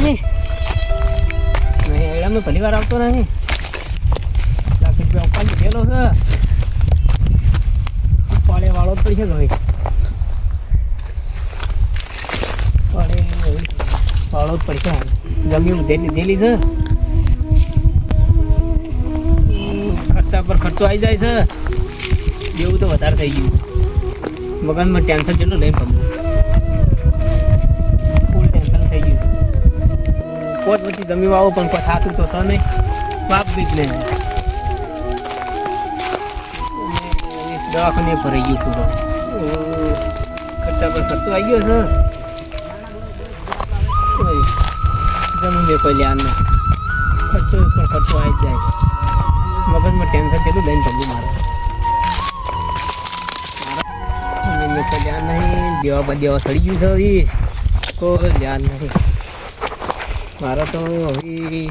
નહીં એડામાં પહેલી વાર આવતો નહીં. લાખ રૂપિયા ઉપાડી ગયેલો છે. પાડે વાળો જ પડી છે ભાઈ. પાડે વાળો જ પડી છે. જમીન લીધેલી છે. ખર્ચા પર ખર્ચો આવી જાય છે. જેવું તો વધારે થઈ ગયું. મગજમાં ટેન્શન જેટલું નહીં પડતું. ફૂલ ટેન્શન થઈ ગયું. પોત પછી જમી વાવો પણ કોઈ થાતું તો સર નહીં. બાપ બીજ નહીં. દવાખાને ભરાઈ ગયું પૂરો. ખર્ચા પર ખર્ચો આવી ગયો છે. જમીન મેં કોઈ લ્યાન નહીં. ખર્ચો પર ખર્ચો આવી જ જાય. મગજમાં ટેન્શન જેટલું લઈને પડ્યું મારે. મેં કોઈ ધ્યાન નહીં. દેવા સડી ગયું છે હવે. કોઈ ધ્યાન નહીં મારે તો હવે.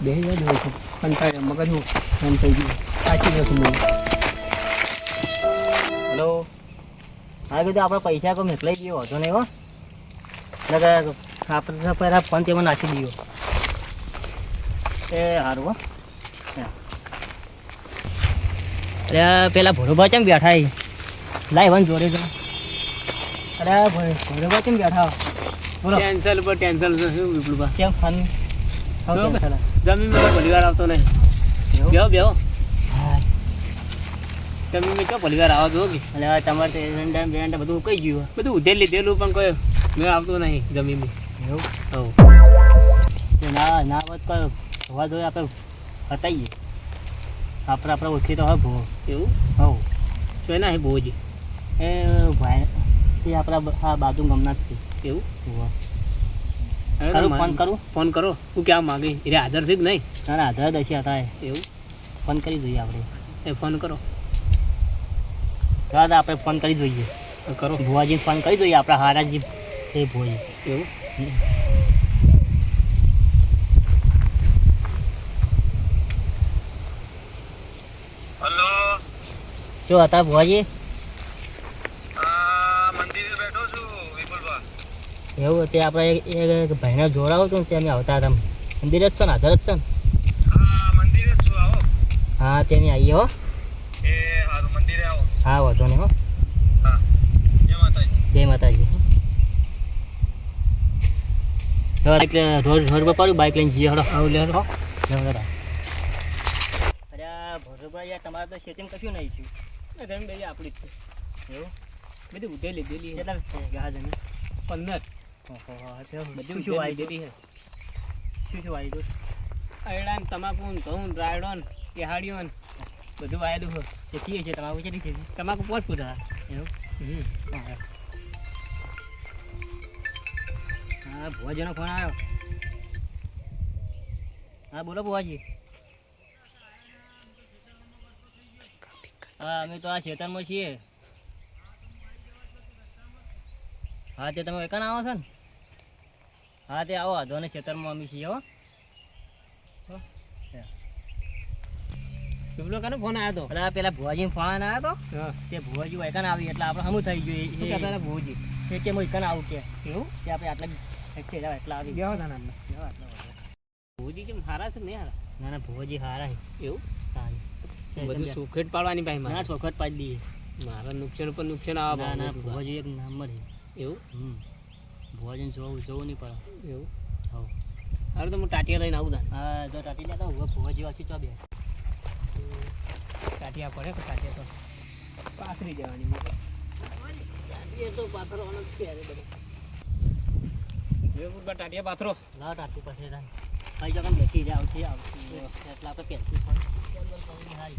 બે હજાર હોય છે કંટાળ્યા મગજનું એમ થઈ ગયું. સાચી નથી મને. હેલો. હા કીધું આપણે પૈસા કોઈ મોકલાઈ દઈએ વાંધો નહીં હો. આપણે પહેલાં ફોન તેમાં નાખી દઈએ. એ સારું હો. અરે પેલા ભોરોબા કેમ બેઠા એ લાઈ વન જોડે જો. અરે ભોરોબા કેમ બેઠા બોલો. ટેન્શન પર ટેન્શન છે શું વિપુલબા? કેમ ફન જમીનમાં પરિવાર આવતો નહીં. બેહો બેહો. જમીનમાં ચો પરિવાર આવો દો કે. એટલે તમારે એરંડા બેરંડા બધું કઈ ગયું બધું ઉધેર લીધેલું પણ કોઈ મેં આવતો નહીં જમીનમાં. એવું હવ ના ના વાત કયો હોવા જોઈએ આપણે હટાઈએ. આપણે ઓળખી તો હોય ભૂ એવું હવ તો એના બહુ જ એ ભાઈ એ આપણા આ બાજુ ગમના જ છે. એવું કરું ફોન કરું. ફોન કરો હું ક્યાં માગી એટલે હાજર છે જ નહીં. ના ના આધાર દશી હતા એવું ફોન કરી જોઈએ આપણે. એ ફોન કરો દાદા આપણે ફોન કરી જોઈએ. કરો ભુવાજીને ફોન કરી જોઈએ આપણા હારાજી એ ભુવાજી. એવું જો હતા ભુવાજી. મંદિરે બેઠો છું વિપુલબા. એવું તે આપણે એક ભાઈને જોડાવો તો તે અમે આવતા હતા. મંદિર જ છો ને આધાર જ છો ને? હા મંદિરે જ છું આવો. હા તેની આવીએ હો. એ હારું મંદિરે આવો. હા વાંધો નહીં હો. હા જય માતાજી. જય માતાજી. બાઇક રોડ પર પડ્યું બાઇક લઈને જઈએ હડો. આવું લે હો. અરે ભરોબા યાર તમારે તો સેટિંગ કશું નહીં થયું. જમીન બધી આપણી જ છે. એવું બધી ઉધેર લીધેલી છે. કેટલા ગયા જમીન? 15 બધું શું આવી દીધી છે. શું આવી ગયું? અયડા ને તમાકુ ને ઘઉં ને રાયડો ને કેહાડીઓ ને બધું વાયેલું છે. એ થઈએ છે તમારું કેટલી છે? તમાકુ 5 ફૂટા. એવું હા ભુવાજીનો ફોન આવ્યો. હા બોલો ભુવાજી. હા અમે તો આ ખેતરમાં છીએ. હા તે તમે એકાને આવો છો ને? હા તે આવો વાંધો ને ખેતરમાં અમે છીએ હો. પેલો કાનો ફોન આવ્યો તો? એટલે પેલા ભુવાજીનો ફોન આવ્યો તો હા તે ભુવાજી એકાને આવી એટલે આપણે હમું થઈ ગયું. શું કહેતા હતા ભુવજી? એ કે હું એકાને આવું કે એવું કે આપણે આટલા એટલા આવી બેહો તાના અંદર. ગયા. ભુવજી કેમ હારા છે ને યાર? ના ના ભુવાજી હારા એવું સારી બધું સુખેટ પાડવાની ભાઈ ના મારે. ચોખત પાડી દઈએ. મારા નુકસાન ઉપર નુકસાન આવે. ના ના ભુવાજી એક નંબર છે. એવું ભુવાજીને જોવું નહીં પડે. એવું હવ હારું તો હું ટાટિયા લઈને આવું તાન. હા જો ટાટી લેતા હું ભુવાજી વાંચી ચો બે ટાટિયા પડે તો ટાટિયા તો પાથરી જવાની. ટાટિયા તો પાથરવાનો જ છે બધું. વિવેકપુર ટાટિયા પાથરો. લાવ ટાટી પાસે ભાઈ જો બેસી જાય આવશે એટલે આપણે પહેરતી સારી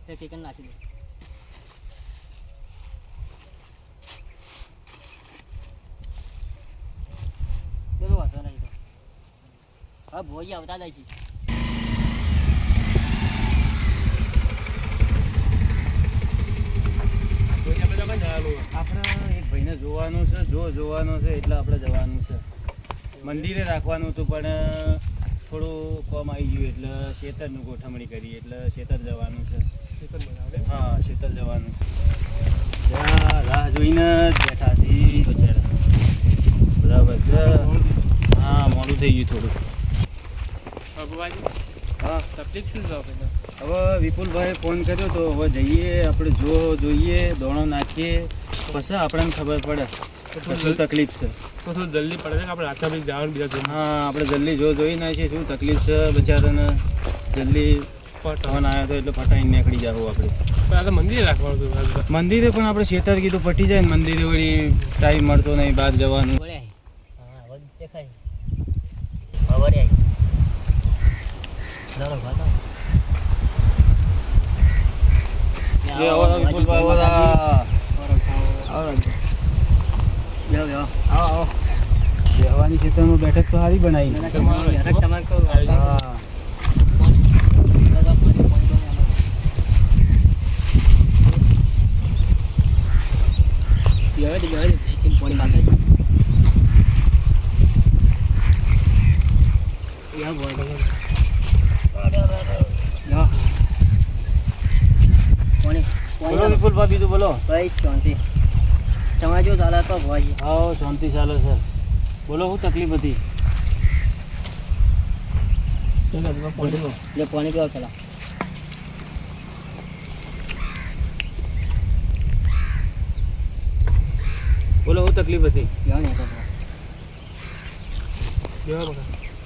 એ ચિકન નાખી દે. ચલો વાંધો નહીં તો હવે ભોજી આવતા જાય છે. આપણે એક ભાઈને જોવાનું છે જોવાનું છે એટલે આપણે જવાનું છે. મંદિરે રાખવાનું હતું પણ થોડું કોમ આવી ગયું એટલે શેતરનું ગોઠવણી કરી એટલે શેતર જવાનું છે. હા શેતર જવાનું છે. રાહ જોઈને જ બેઠા છીએ બચારા. બરાબર છે. હા, મોડું થઈ ગયું થોડું. હા, તકલીફ શું છે આપણે? હવે વિપુલભાઈ ફોન કર્યો તો હવે જઈએ આપણે જોઈએ દોણો નાખીએ પછી આપણને ખબર પડે કે શું તકલીફ છે. તો થોડું જલ્દી પડે છે કે આપણે આટલા બધી જવાનું બીજા હા, આપણે જલ્દી જોઈ નાખીએ શું તકલીફ છે બચારાને. જલ્દી ફોન આવ્યો તો એટલે ફટાઈને નીકળી જાવ આપણે. આ તો મંદિરે રાખવાનું હતું. મંદિરે પણ આપણે શેતર કીધું પટી જાય ને મંદિરે વળી ટાઈમ મળતો નહીં બહાર જવાનું. હા હવે દેખાય હવે રે ચાલો ભાતો જે આવો વિપુલભાઈ આવો. બેહવાની ખેતરમાં બેઠક તો સારી બનાવી. હા. બોલો વિપુલભાઈ બીજું બોલો. ભાઈ શાંતિ તમારે જો ચાલે તો ભવાજી હા, શાંતિ ચાલે છે. બોલો શું તકલીફ હતી? એટલે પાણી પીવા પેલા બોલો શું તકલીફ હતી? પીવા નહીં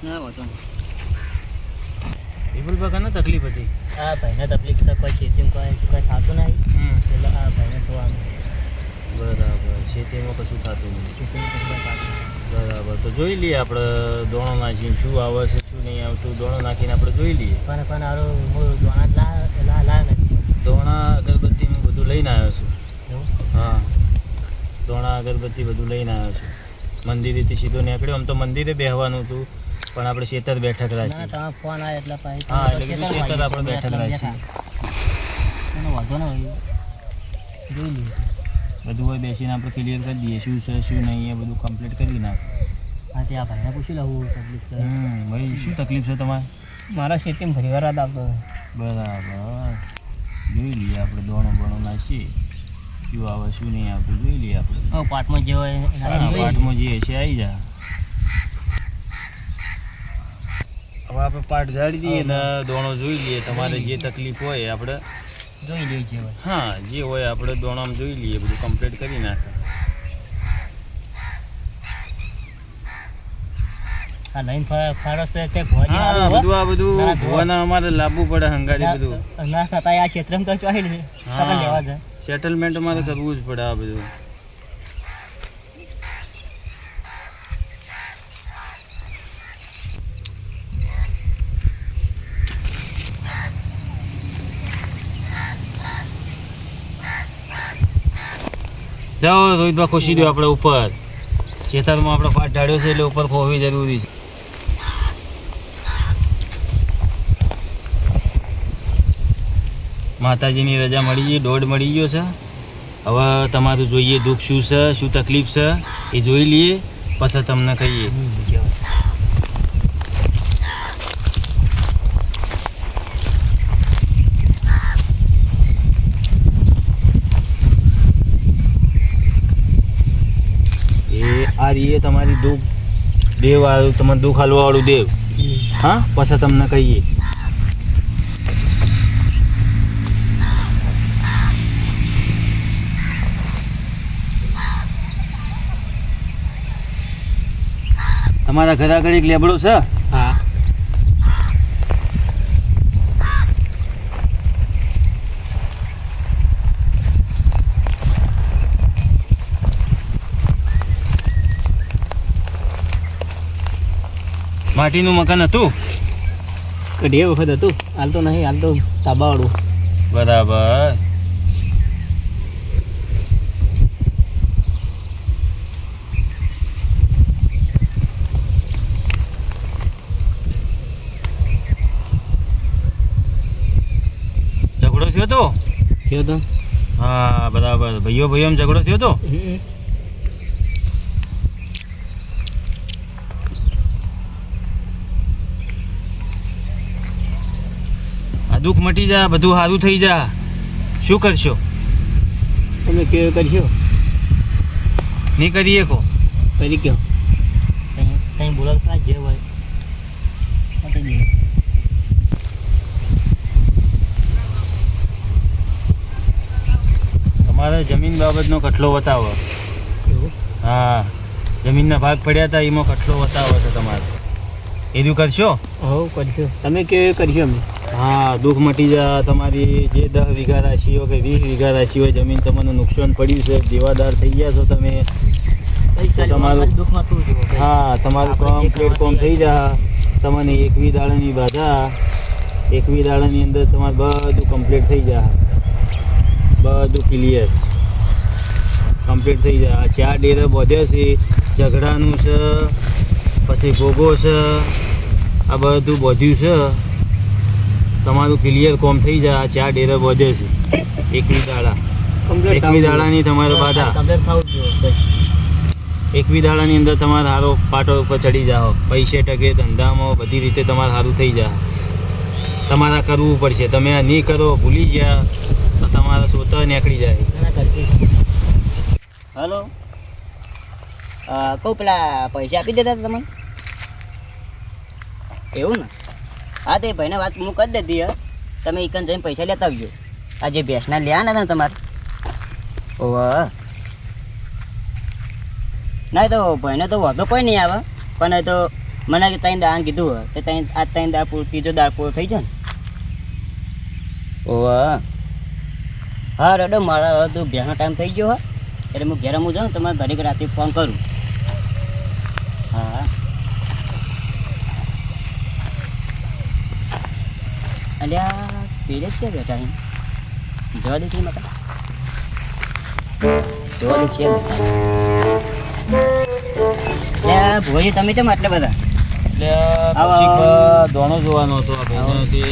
ના વાંધો નહીં વિપુલભાઈ કાને તકલીફ હતી? આ ભાઈને તકલીફ છે કોઈ ખેતીમાં કોઈ થતું નહીં એટલે આ ભાઈને જોવાનું બરાબર. ખેતીમાં કશું થતું નહીં. ખેતીમાં કશું કોઈ થતું નહીં. બરાબર, તો જોઈ લઈએ આપણે દોણો નાખીને શું આવે છે શું નહીં આવતું. દોણો નાખીને આપણે જોઈ લઈએ. પણ હારું હું દોણા લાવ નથી દોણા અગરબત્તી હું બધું લઈને આવ્યો છું. એવું હા, દોણા અગરબત્તી બધું લઈને આવ્યો છું. મંદિરેથી સીધો નીકળ્યો. આમ તો મંદિરે બેહવાનું હતું પણ આપણે શેતર બેઠક ના રાખી. તમારે ફોન આવે એટલે પછી હા, એટલે કીધું શેતર આપણે બેઠક રાખી. એનો વાંધો ન હોય જોઈ લઈએ બધું હોય બેસીને આપણે ક્લિયર કરી દઈએ શું છે શું નહીં એ બધું કમ્પ્લીટ કરી નાખે. હા ત્યાં ભાઈને પૂછી લઉં તકલીફ છે ભાઈ શું તકલીફ છે તમારે? મારા ખેતીમાં ફરી વાર આવતો બરાબર, જોઈ લઈએ આપણે દોણો બોણો નાખીએ શું આવે શું નહીં આવતું જોઈ લઈએ આપણે. હવે પાટમાં જે હોય પાઠમાં જે છે આવી જા. હવે આપણે પાઠ ઝાડી દઈએ ને દોણો જોઈ લઈએ. તમારે જે તકલીફ હોય એ આપણે જોઈ લઈએ જે હોય હા જે હોય આપણે દોણામાં જોઈ લઈએ બધું કમ્પ્લીટ કરી નાખે. આ લાઈન ફારસ તે ભોજી હા, હારું બધું આ બધું ના, ભોવાના અમારે લાવવું પડે હંગાથી બધું. ના થતા આ ક્ષેત્રમાં તો ચોઈ ને હા. લેવા જાય સેટલમેન્ટ અમારે કરવું જ પડે આ બધું. જાઓ રોહિતભાઈ ખુશી દો આપણે ઉપર ખેતરમાં આપણે પાટ ઢાળ્યો છે એટલે ઉપર ખોવી જરૂરી છે. માતાજીની રજા મળી ગઈ, દોડ મળી ગયો છે. હવે તમારું જોઈએ દુઃખ શું છે શું તકલીફ છે એ જોઈ લઈએ પછી તમને કહીએ. આ રીએ તમારી દુઃખ દેવ વાળું તમારે દુઃખ હાલવા વાળું દેવ. હા, પછી તમને કહીએ. તમારા ઘર આગળ એક લેબડો છે? હા. માટીનું મકાન હતું? કઢીએ વખત હતું, હાલ તો નહીં, હાલ તો તાબાવાળું. બરાબર. ઝઘડો થયો તો? થયો તો. હા બરાબર, ભાઈઓ ભાઈઓમાં ઝઘડો થયો તો? દુઃખ મટી જા, બધું સારું થઈ જા. શું કરશો? તમે કેવું કરશો નહીં કરીએ કો કરી કયો કઈ બોલાવતા જે હોય તમારે જમીન બાબતનો કઠલો બતાવો. એવું હા, જમીનના ભાગ પડ્યા હતા એમાં કઠલો બતાવો છે તમારે. એનું કરશો? હો કરશો. તમે કેવું કરશો અમે હા, દુઃખ મટી જા. તમારી જે 10 વીઘા રાશિ હોય કે 20 વીઘા રાશિ હોય જમીન તમને નુકસાન પડ્યું છે, દેવાદાર થઈ ગયા છો તમે, તો તમારું દુઃખમાં તું જુઓ ભાઈ. હા તમારું કામ પ્લેટફોર્મ થઈ જા. તમને 21 દાડાની બાધા, 21 દાડાની અંદર તમારે બધું કમ્પ્લીટ થઈ જા, બધું ક્લિયર કમ્પ્લીટ થઈ જાય. 4 ડેરા બોધ્યો છે, ઝઘડાનું છે, પછી ભોગો છે, આ બધું બોધ્યું છે. તમારું ક્લિયર કોમ થઈ જાય. 4 ડેરા બોધ્યો છે, 21 દાડા, 21 દાડાની તમારે બાધા, કમ્પ્લીટ થવું જ જોઈએ ભાઈ. 21 દાડાની અંદર તમારે સારો પાટો ઉપર ચડી જાઓ. પૈસે ટકે, ધંધામાં બધી રીતે તમારે સારું થઈ જાય. તમારે આ કરવું પડશે. તમે આ નહીં કરો, ભૂલી ગયા તો તમારા સોતા નીકળી જાય. હલો, કહું પેલા પૈસા આપી દેતા હતા તમને? એવું ને? હા, તે ભાઈને વાત હું કરી દેતી હે. તમે એકન જઈને પૈસા લેતા આવજો. આ જે ભેંસના લ્યા ને તમારે. ઓહ, ના તો ભાઈને તો વાંધો કોઈ નહીં આવે, પણ એ તો મને કે 3 દાડા કીધું હોય તે આ 3 દાડા પૂરો, ત્રીજો દાડો પૂરો થઈ જાય ને. ઓહ, હા રેડો, મારા તો ભેંસનો ટાઈમ થઈ ગયો હોય એટલે હું ઘેર હું જાઉં, તમારે ઘડીક રાતે ફોન કરું. હા, અલ્યા પેલે જ ક્યાં બેઠા અહીં? જવા દે છે માતા, જવા દે છે. અલ્યા ભોજી તમે કેમ આટલા બધા? એટલે આવો. કૌશિકભાઈ દોણો જોવાનો હતો આ ભાઈને. તે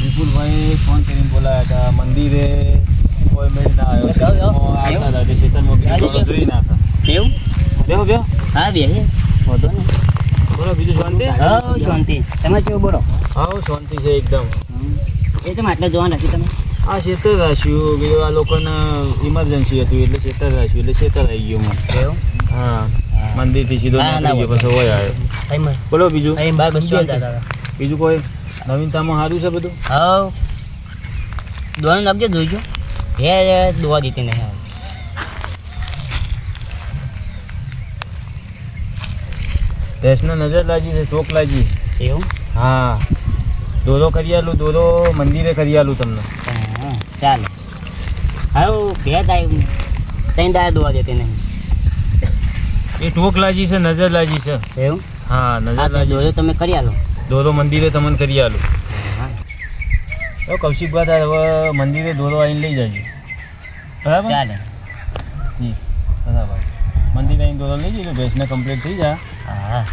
વિપુલભાઈ ફોન કરીને બોલાયા હતા. મંદિરે કોઈ મેળ ના આવ્યો. આવતા હતા તે ખેતરમાં બીજું દોણો જોઈ નાખા. એવું? બેહો બેહો. હા બે હોતો ને. બોલો બીજું શાંતિ? હા શાંતિ. તમે કેવું બોલો? હા શાંતિ છે એકદમ. એ તમે આટલા જોવા નથી તમે? આ ખેતર રાખ્યું, બીજું આ લોકોને ઇમરજન્સી હતું એટલે ખેતર રાખ્યું, એટલે ખેતર આવી ગયું હું. એવું? હા, મંદિરથી સીધો ના, ના, નીકળી ગયો, પછી હોય આવ્યો. બોલો બીજું? અહીં બાર બસી બીજું કોઈ નવીનતામાં સારું છે બધું? હા, દોવાનું નાખજો, જોઈજો. હે દોવા દેતી નહીં. ભેંસને નજર લાગી છે, ચોક લાગી. એવું? હા, દોરો કરી આલું, દોરો મંદિરે કરી આલું તમને. હા ચાલો. હા બે દાય 3 દાય દોવા દેતી નહીં. એ ટોક લાગી છે, નજર લાગી છે. એવું? હા, નજર હા લાગી દોરો છે. તમે કરી આલો. દોરો મંદિરે તમને કરી આલું. હા તો કૌશિકભાઈ હવે મંદિરે દોરો આવીને લઈ જજો. બરાબર? ચાલે. જી બરાબર. મંદિરે આવીને દોરો લઈ જજો, ભેંસને કમ્પ્લીટ થઈ જાય. હા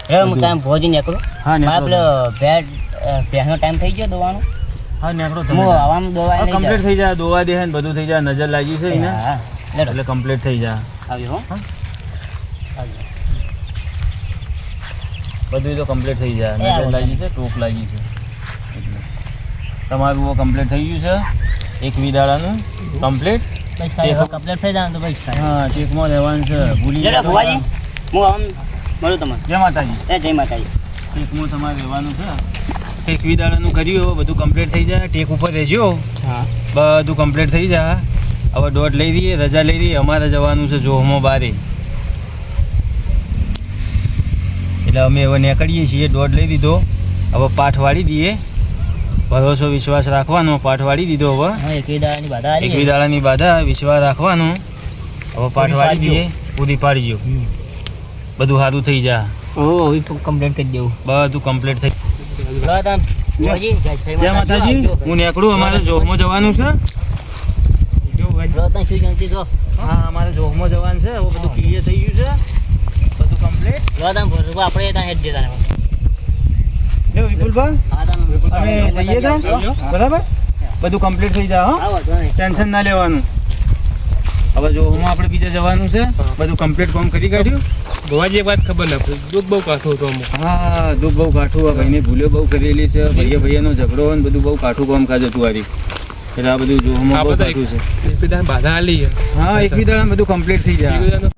એ હું તમે ભોજી નીકળો. હા, મારે નીકળો. પેલો ભેંસનો ટાઈમ થઈ ગયો દોવાનો. હા, નીકળો હું તમે. આવામાં દોવા નહીં કમ્પ્લીટ થઈ જાય, દોવા દે ને બધું થઈ જાય, નજર લાગી છે એને હા લેડો એટલે કમ્પ્લીટ થઈ જાય. આવ્યો હો. બધું તો કમ્પ્લીટ થઈ જાય. એ નજર આવો. લાગી છે, ટોક લાગી છે એટલે તમારું કમ્પ્લીટ થઈ ગયું છે. 21 દાડાનું કમ્પ્લીટ. કમ્પ્લીટ થઈ જાય તો ભાઈ. હા, ટેકમાં રહેવાનું છે. ભૂલી લેડો ગયા ભુવાજી, હું આમ મળું તમને. જય માતાજી. જય માતાજી. ટેકમાં તમારે રહેવાનું છે. 21 દાડાનું કર્યું, બધું કમ્પ્લીટ થઈ જાય. ટેક ઉપર રહેજો, હા બધું કમ્પ્લીટ થઈ જાય. હવે દોઢ લઈ દઈએ, રજા લઈ દઈએ. અમારે જવાનું છે જોહમાં બારે, એટલે અમે હવે નીકળીએ છીએ. દોઢ લઈ દીધો, હવે પાઠ વાળી દઈએ. ભરોસો વિશ્વાસ રાખવાનો, પાઠ વાળી દીધો. હવે હા 21 દાડાની બાધા આવી 21 દાડાની બાધા, વિશ્વાસ રાખવાનો. હવે પાઠ વાળી દઈએ, પૂરી પાડજો. બધું સારું થઈ જાય. હો હવે તો કમ્પ્લીટ કરી દેવું. બધું કમ્પ્લીટ થઈ. ભુવાજી જય માતાજી. હું નીકળું, અમારે જોહમાં જવાનું છે. શું શાંતિ છો? હા, અમારે જોહમાં જવાનું છે. હવે બધું ક્લિયર થઈ ગયું છે, બધું કમ્પ્લીટ. આપણે ત્યાં હેડ જતા લ્યો વિપુલભાઈ, અમે જઈએ તા બરાબર. બધું કમ્પ્લીટ થઈ જાય. હા, ટેન્શન ના લેવાનું. હવે જોહમાં આપણે બીજે જવાનું છે. બધું કમ્પ્લીટ કામ કરી કાઢ્યું. ભુવાજી એક વાત ખબર ના પડી, દુઃખ બહુ કાઠું હતું અમુક. હા, દુઃખ બહુ કાઠું. આ ભાઈને ભૂલ્યો બહુ કરેલી છે. ભાઈયાનો ઝઘડો ને બધું બહુ કાઠું કામ કાજ હતું. હારી એટલે આ બધું જોવામાં બહુ આપણે કાઠું છે. એકબીજાને બાધા આલી છે. હા, એકવી દાડામાં બધું કમ્પ્લીટ થઈ જાય. એકબીજાનો